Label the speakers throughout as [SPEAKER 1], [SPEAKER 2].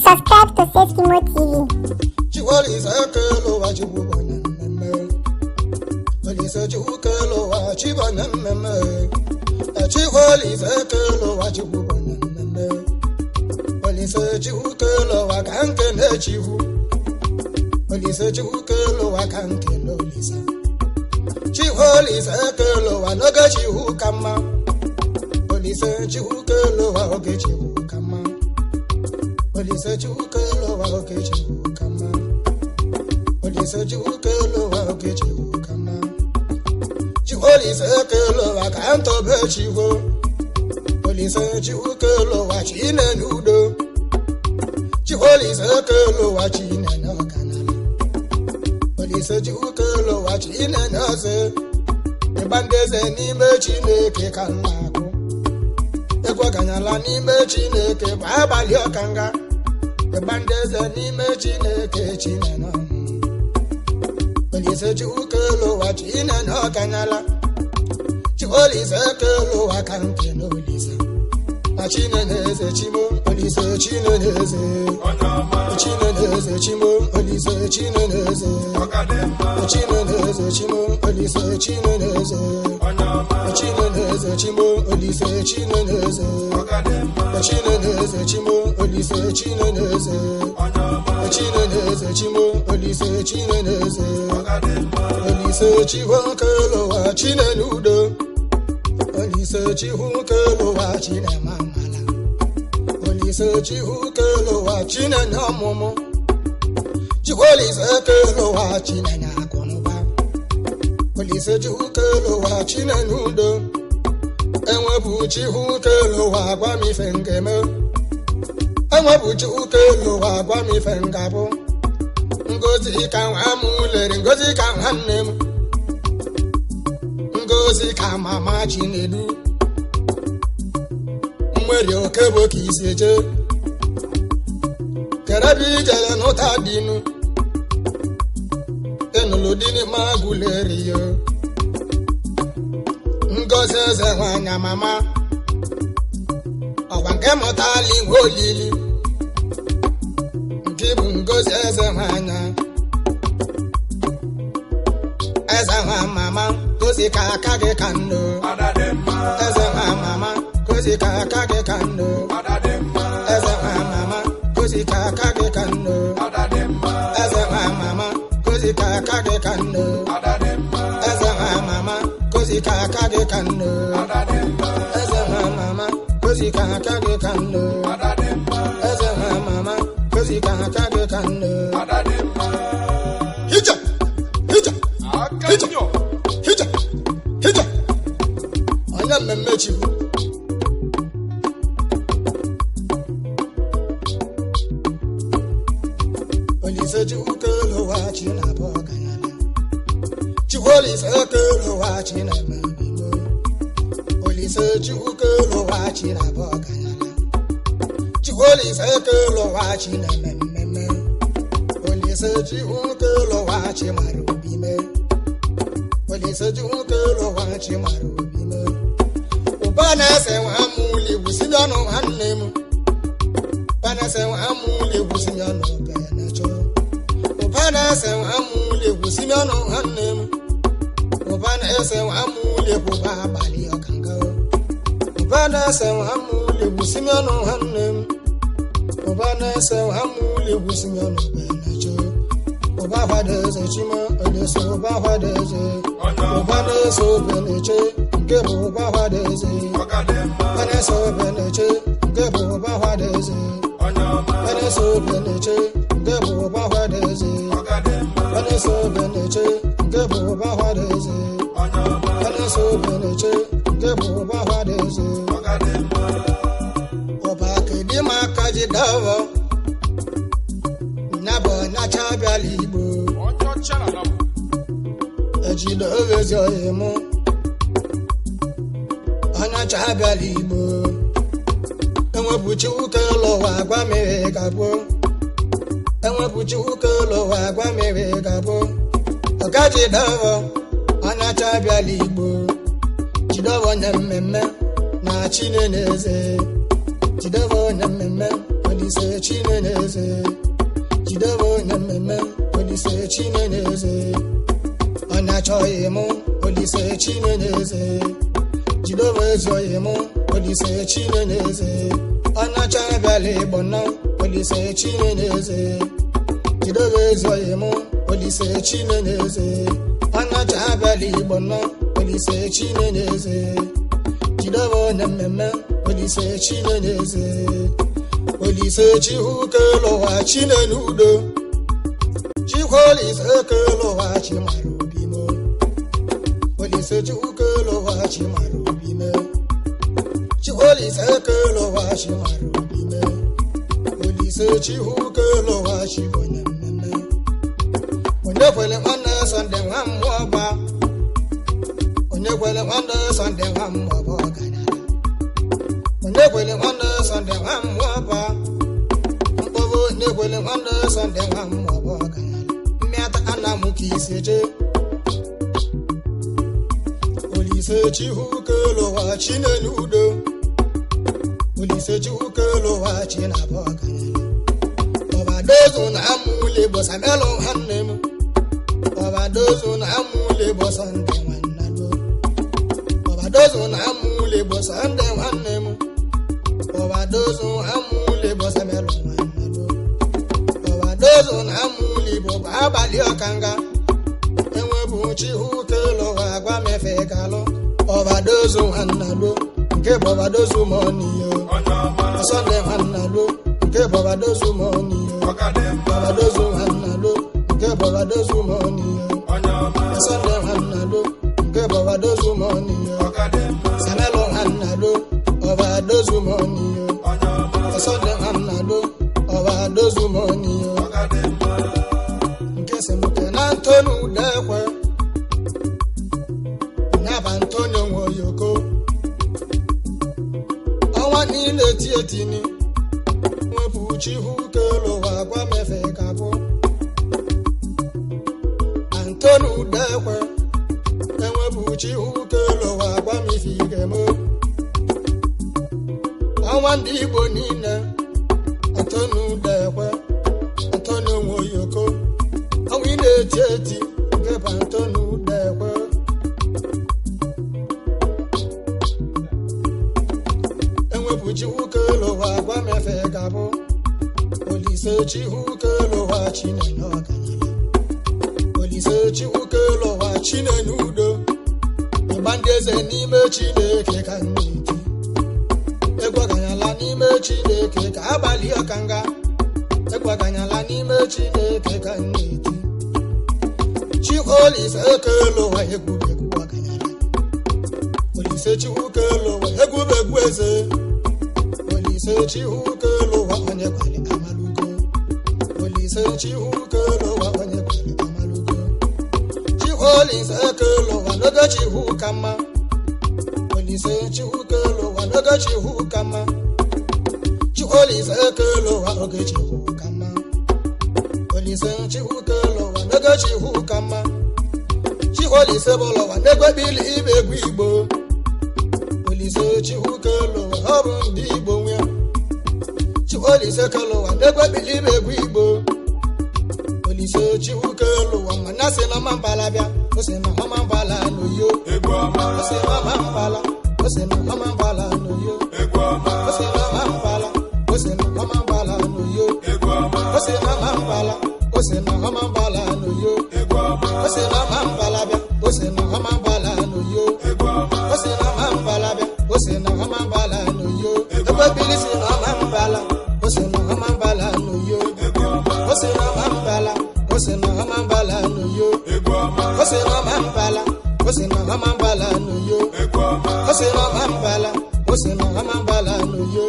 [SPEAKER 1] Subscribe to Seskimo TV.
[SPEAKER 2] Chiwali zakelo wa chibubanya meme. Olisa chukelo wa chibanya meme. Chiwali zakelo wa chibubanya meme. Olisa chukelo wa kanke ne chivu. Olisa chukelo wa kanke no lisa. Chiwali zakelo wa noga chihu kama. Olisa chukelo wa oge chihu kama. Olisa chukelo wa oge chihu kama. Olisa chukelo wa oge chihu kama. Olisa chukelo wa kanto be chihu. Olisa chukelo wa Chinenye udo. Olisa chukelo wa Chinenye kanala. Olisa chukelo wa Chinenye se. Ebandeze n'ime Chineke kanako. Ekwa kanyala n'ime Chineke bụ abalị ọkanga. Ebandeze n'ime Chineke Chinenye. Olisa chukelo wa Chinenye ọkanyala. Olisa chukelo wa kanke n'olisa. Chinenye eze chimo, Olisa Chinenye eze. Chinenye eze chimo, Olisa Chinenye eze. Chinenye eze chimo, Olisa Chinenye eze. Chinenye eze chimo, Olisa Chinenye eze. Chinenye eze chimo, Olisa Chinenye eze. Chinenye eze chimo, Olisa Chinenye eze. Olisa chukelo wa Chinenye udo. Olisa chukelo wa Chinenye mamala. Olisa chukelo wa Chinenye ọmụmụ. Olisa chukelo wa Chinenye akụnụba. Olisa chukelo wa Chinenye udo. Enwebụ chukelo wa agwa m ife ngeme. Enwebụ chukelo wa agwa m ife ngabụ. Ngozi ka nwa m lere, ngozi ka nwanne m. Ngozi ka mama Chinedu. Nwere okebo ka isi eje. Kerebi ijele n'ụta dinu. Enụlụ dini maguleri yo. Ngozi eze nwanya mama. Ọgwa nke mụtali nwe olili. Nke bụ ngozi eze nwanya. Eze nwa mama. Gozi ka aka gị ka nno. Eze nwa mama. Gozi ka aka gị ka nno. Eze nwa mama. Gozi ka aka gị ka nno. Eze nwa mama. Gozi ka aka gị ka nno. Eze nwa mama. Gozi ka aka gị ka nno. Eze nwa mama. Gozi ka aka gị ka nno. Eze nwa mama. Gozi ka aka gị ka nno. Hija! Hija! Hija! Hija! Hija! Onye mmemme Chukwu. Olisa chukelo wa Chinenye ọkanyala. Olisa chukelo wa Chinenye bimo. Olisa chukelo wa Chinenye ọkanyala. Olisa chukelo wa Chinenye mmemme. Olisa chukelo wa Chimara obime. Olisa chukelo wa Chimara obime. Ụbana ese nwa amụli gwusili ọnụ nwanne m. Ụbana ese nwa amụli gwusili ọnụ benecho. Ụbana ese nwa amụli gwusili ọnụ nwanne m. Ụbana ese nwa amụli gwụba abalị ọkanga. Ụbana ese nwa amụli gwusili ọnụ nwanne m. Ụbana ese nwa amụli gwusili ọnụ benecho. Ụba hwada eze chima, Olisa ụba hwada eze. Ụbana ese obeneche, nke bụ ụba hwada eze. Ụbana ese obeneche, nke bụ ụba hwada eze. Ụbana ese obeneche, nke bụ ụba hwada eze. Ụbana ese obeneche, nke bụ ụba hwada eze. Ụbana ese obeneche, nke bụ ụba hwada eze. Ọba kedị maka ji dawa. Nyabọ nyacha abịala Igbo. Ejide ovezi oyi mụ. Onyacha abịala Igbo. Enwebụ chukelo wa agwa mere gabụ. Enwebụ chukelo wa agwa mere gabụ. Ọgaji dawa. Onyacha abịala Igbo. Jidawa nye mmemme. na Chinenye Jidavo na meme Olise Chinenye Jidavo na meme Olise Chinenye Ona choyemo Olise Chinenye Jidavo ezoyemo Olise Chinenye Ona chabale bono Olise Chinenye Jidavo ezoyemo Olise Chinenye Ona chabale bono Olise Chinenye Jidavo na meme Olise Chinenye Olise Chihukelo wa Chinenudo Chiholise kelo wa Chimarubimo Olise Chihukelo wa Chimarubime Chiholise kelo wa Chimarubime Olise Chihukelo wa Chibonameme Onyekwele wana sande wamwaba Onyekwele wana sande wamwaba Nekwele wanda sande wamwaba Mpovo nekwele wanda sande wamwaba Miata anamuki seje Olise Chihukelo wa Chinenudo Olise Chihukelo wa Chinaboga Obadozo na amule bosamelo hanem Obadozo na amule bosande wanado Obadozo na amule bosande hanem Obadozo amule bosamelo manado Obadozo amule bo abali okanga Enwebu Chihukelo wa gwa mefekalo Obadozo anado nke Obadozo moniyo Asonde anado nke Obadozo moniyo Obadozo anado nke Obadozo moniyo Asonde anado nke Obadozo moniyo Samelo anado Obadozo moniyo Asonde anado Obadozo moniyo Nkese muke na Antonu dekwe Nyaba Antonio Nwoyoko Awa niile tietini Mwepu Chihukelo wa gwa mefe kapo Antonu dekwe Mwepu Chihukelo wa gwa mifigemo Awa ndị Igbo niile Antonu dekwe Antonu Nwoyoko Awa ị na-eti eti nke Antonu dekwe Enwebu Chihukelo wa gwa mefe gabụ Olise Chihukelo wa Chinenye ọkanyala Olise Chihukelo wa Chinenudo Ịgbandeze n'ime Chineke ka nneti Egwaganyala n'ime Chineke ka abalị ọkanga Egwaganyala n'ime Chineke ka nneti Olise Chihukelo wa egwubegwu ọkanyala Olise Chihukelo wa egwubegwu eze Olise Chihukelo wa onye kwali amalugo Olise Chihukelo wa onye kwali amalugo Olise Chihukelo wa noga Chihukama Olise Chihukelo wa noga Chihukama Olise Chihukelo wa oge Chihukama Olise Chihukelo wa noga Chihukama Olise bolo wa negwe bili ibegwu Igbo Olise Chihukelo wa ọbụ ndị Igbo nwe Olise Chihukelo wa negwe bili ibegwu Igbo Olise Chihukelo wa manase na mambala bịa ose na mambala n'oyo ose na mambala ose na mambala n'oyo ose na mambala ose na mambala n'oyo ose na mambala ose na mambala n'oyo ose na mambala bịa ose na mambala n'oyo ose na mambala bịa ose na mambala n'oyo ebebili si na mambala ose na mambala n'oyo ose na mambala ose na mambala n'oyo ose na mambala ose na mambala n'oyo ose na mambala ose na mambala n'oyo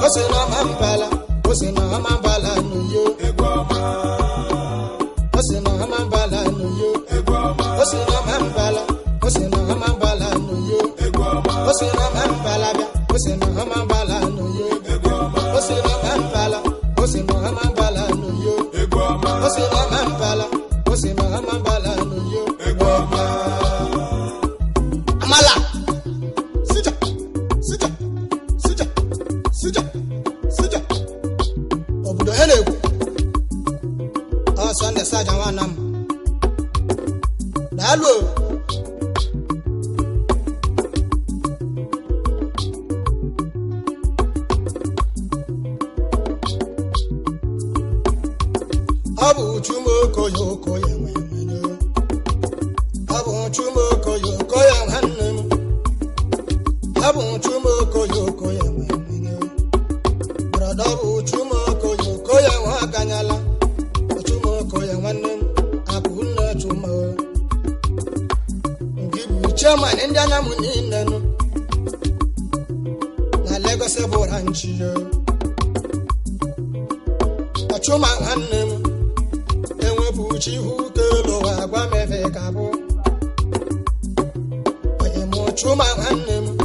[SPEAKER 2] ose na mambala ose na mambala n'oyo ose na mambala n'oyo ose na mambala ose na mambala n'oyo ose na mambala bịa ose na mambala n'oyo ose na mambala ose na mambala n'oyo ose na mambala ose na mambala n'oyo amala sija chumoko ya mwenye abu chumoko ya hannem abu chumoko ya mwenye brother bu chumoko ya wakanyala chumoko ya hannem akuna chuma ngibu chama nenda na munina no na Lagos boranchiyo achuma hannem enwebuchi hukelo agwa mefe kabu oye mo chuma hannem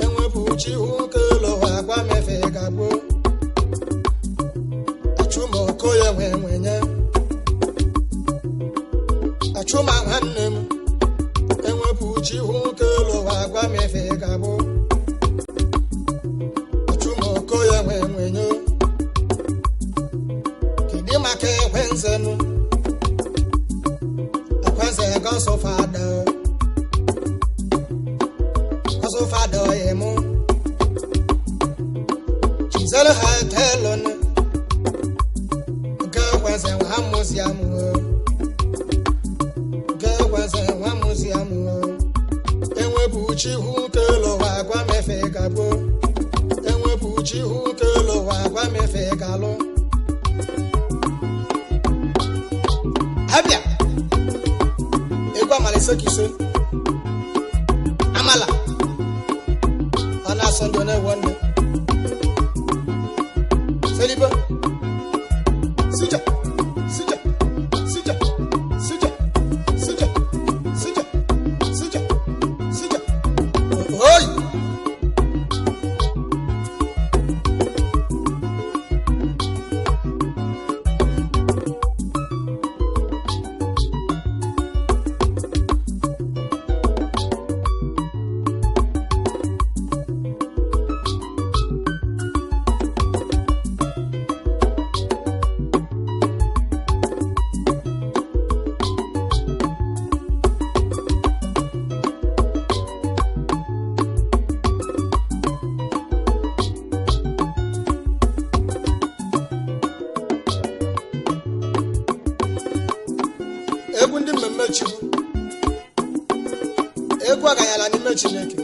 [SPEAKER 2] enwebuchi hukelo agwa mefe kabu achuma okoye mwenye achuma hannem enwebuchi hukelo agwa mefe kabu achuma okoye mwenye Make Wenzenu Akwanze Goso Fado Emu Chizele Hatelon Gawase Wamusiamu Enwe Buchi Hukelo Wagwa Mefe Gabo Enwe Buchi Hukelo Wagwa Mefe Galo Abia Egwa malese kise Amala Ana sondone wonde Seliba Sija Oi Egundi mmechi Egu aganyala n'ime Chineke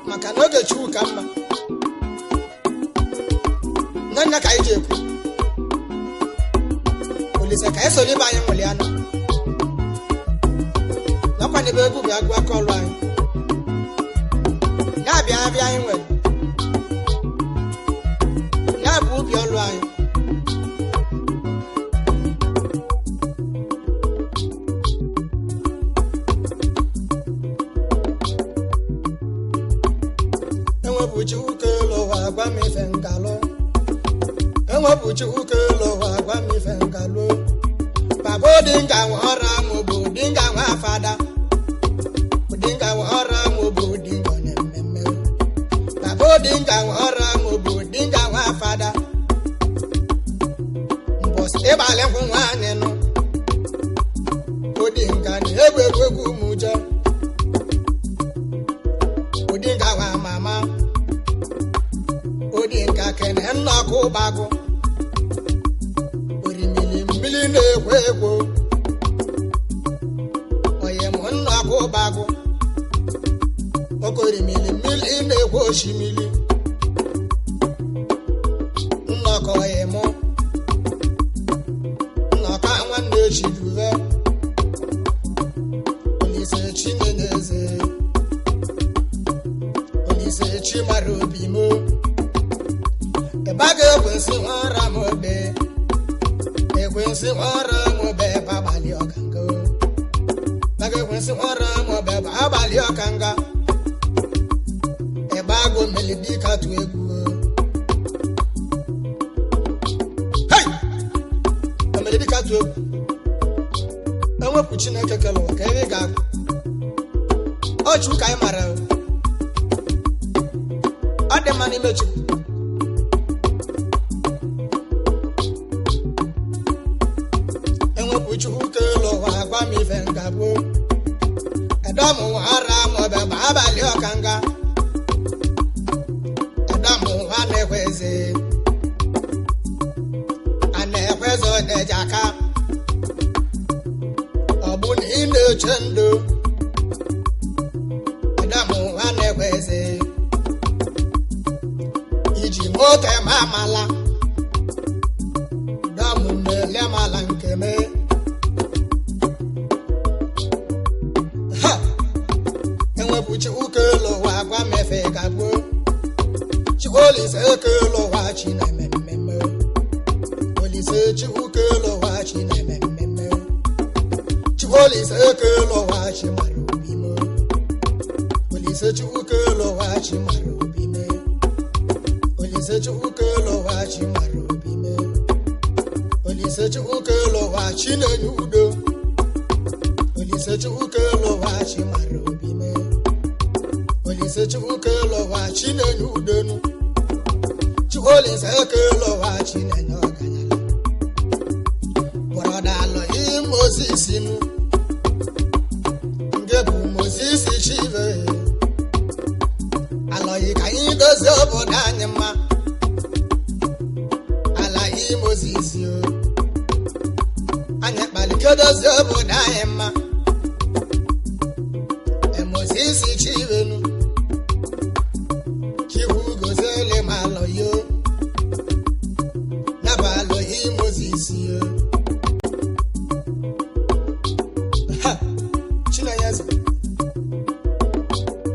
[SPEAKER 2] maka na oge Chukwu ka mma nanya ka ije ekwu Olise ka esoli ba anyị nwuli anọ nakwa n'ebe egwu bịa gụọ aka ọlụ anyị na-abịa abịa anyị nwere na-abụ ubi ọlụ anyị Buchi ukelo wagwa mifengalo Enwe buchi ukelo wagwa mifengalo Babo dinga wara mu budinga wa fada Budinga wara mu budinga nemmeme Babo dinga wara mu budinga wa fada Mbos ebale nwanne no Budinga ni egwegwu muja Budinga wa mama Odinga kene nnọkụ bago Orimili mmili na-ekwo ekwo Oye mụ nnọkụ bago Okorimili mmili na-ekwo oshimili Nnọkọ oye mụ Nnọkọ nwanne echiduve Olise Chinenye eze Olise Chimara obi mo Baga ekwensi nwara mobe babali okanga Baga ekwensi nwara mobe babali okanga Ebago melodi katu egwu Hey! Melodi katu egwu Enwepu Chineke kelo ka ebe ga Ochu ka imara Ade mani mechi Chukelo wagwa mifengabo Edomu wara mobe babali okanga Edomu wane kweze Ane kwe ejaka ọbụna ị na-eche ndụ adamu nwanne kweze iji nwoke ma amala damu na-ele mala nke me enwepụchi ụka elu ụwa gwa mefe gagbo chikolise eke elu ụwa chi na-eme mmemme olise chi ụka elu ụwa chi na-eme mmemme chikolise eke elu ụwa chi mara obi mo olise chi ụka elu ụwa chi mara obi me olise chi ụka elu ụwa chi mara obi me olise chi ụka elu ụwa chi na-enye udo olise chi ụka elu ụwa chi mara obi me olise chi ụka elu ụwa chi na-enye udonu chikolise eke elu ụwa chi na-enye ọganyala bọrọdalụ Moses nu nke bụ Moses chive alọghị ka anyị dozie obodo anyị mma ala Moses o anyị kpalike dozie obodo anyị mma Moses chive nu chivu gozele ma alọghị o naba alọghị Moses o Chinenye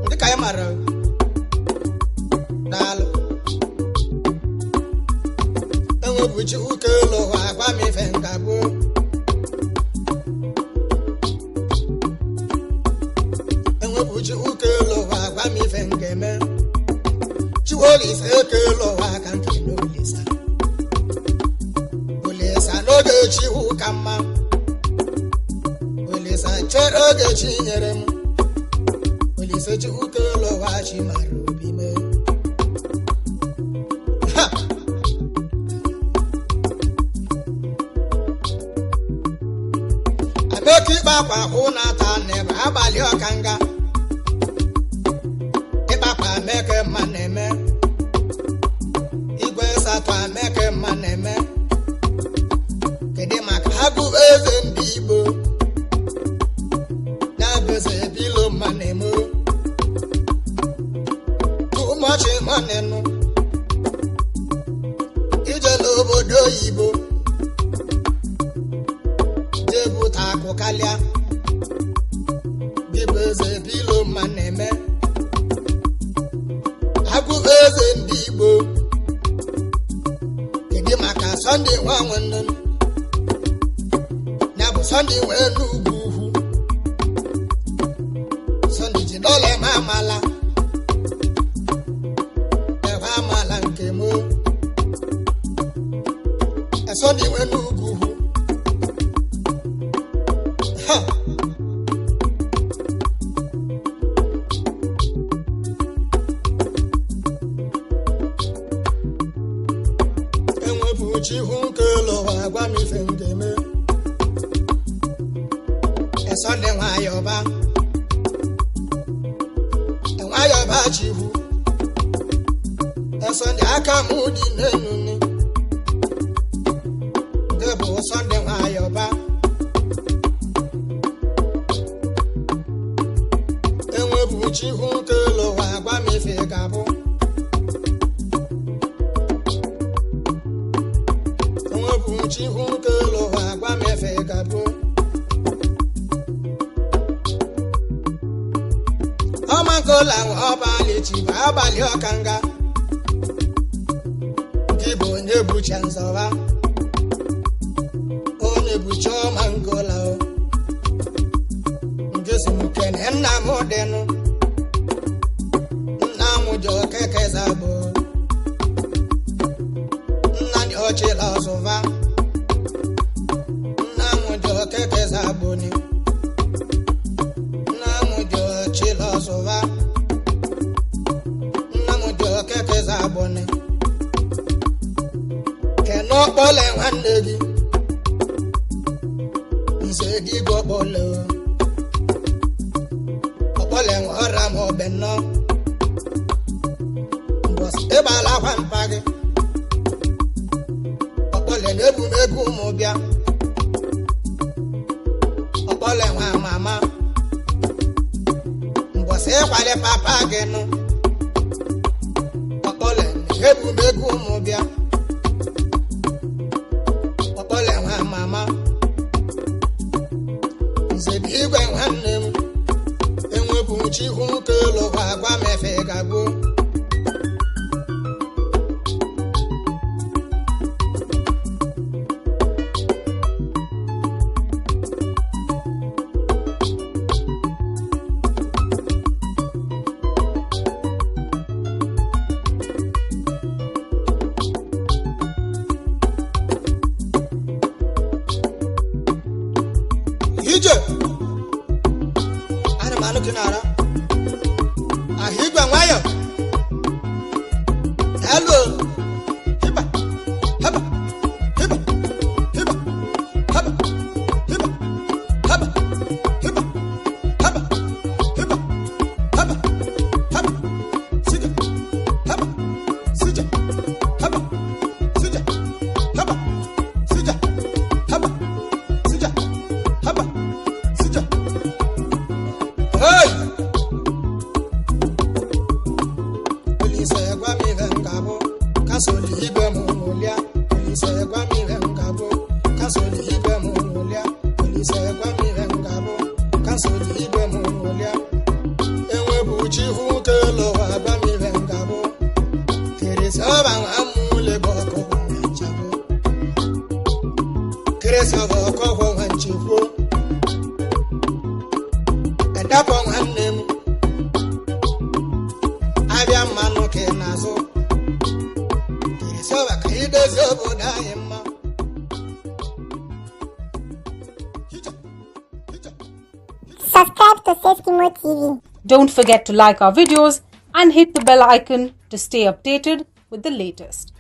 [SPEAKER 2] ndị ka anyị mara daalụ enwebuchi ụka elu ụwa agwa m ife ngagbo enwebuchi ụka elu ụwa agwa m ife ngeme chikolise eke elu ụwa aka nke n'olisa olisa n'oge chi ụka mma olisa chere oge chi nyere m olise chi ụka elu ụwa chi mara obi me ameke ịkpa akwa hụ na-ata n'ebe abalị ọkanga ịkpakwa ameke mma na-eme igwe satọ ameke mma na-eme kedu maka agụ eze ndị Igbo na-abeze bilo mma na-eme ụmọchị nwanne nụ ije n'obodo oyibo jebụta akụ kalịa dịbụ eze bilo mma na-eme agụ eze ndị Igbo kedu maka Sunday nwa nwanne ya bụ Sunday nwee n'ugwu ugwu Sunday ji dọla eme amala ebe amala nke mo Sunday nwee n'ugwu ugwu enwebuchi ụka elu ụwa agwa m ife ngeme Sunday nwayọba chihu Sunday aka m dị n'enu ni nke bụ Sunday nwayọba enwebuchi ụka elu ụwa agwa m ife ga-abụ enwebuchi ụka elu ụwa agwa m ife ga-abụ ọmankola nwe ọbalị chi bụ abalị ọkanga nke bụ onye bucha nzọba onye bucha ọmankola nke si m kene nna m dịnụ nna m dị okeke zabụ nna dị ọchịla ọzụva nna m dị okeke zabụ ni Chilosova Namujo keke zabone Keno bole nwanne gị nze gị gobole Obole nwara m obenno Mbos ịbala kwa mpa gị Obole na-ebumegwu ụmụ bịa say kwale papa again. Okole hebu megu mobia. Okole wa mama. Zebi igwe nwanne m. Enwebu chi hu ke lo gwa mefe gabo. Ije ana manu kinara ahigwa nwayo hello hiba haba hiba hiba haba hiba haba hiba haba hiba haba haba sija haba sija haba sija haba sija haba sija haba sija hey police gwa mi ngabo kasoli ibe mu mulia police gwa mi ngabo kasoli ibe mu mulia police gwa mi ngabo kasoli ibe mu mulia enwe buchi hu ke lo wa gwa mi ngabo keresa ba amule boko nchabo keresa boko ko nchifo dapo nwanne m abịa mmanụ ka ị na-azụ kirisoba ka idezi obodo anyị mma.
[SPEAKER 1] Subscribe to Seskimo TV.
[SPEAKER 3] Don't forget to like our videos and hit the bell icon to stay updated with the latest.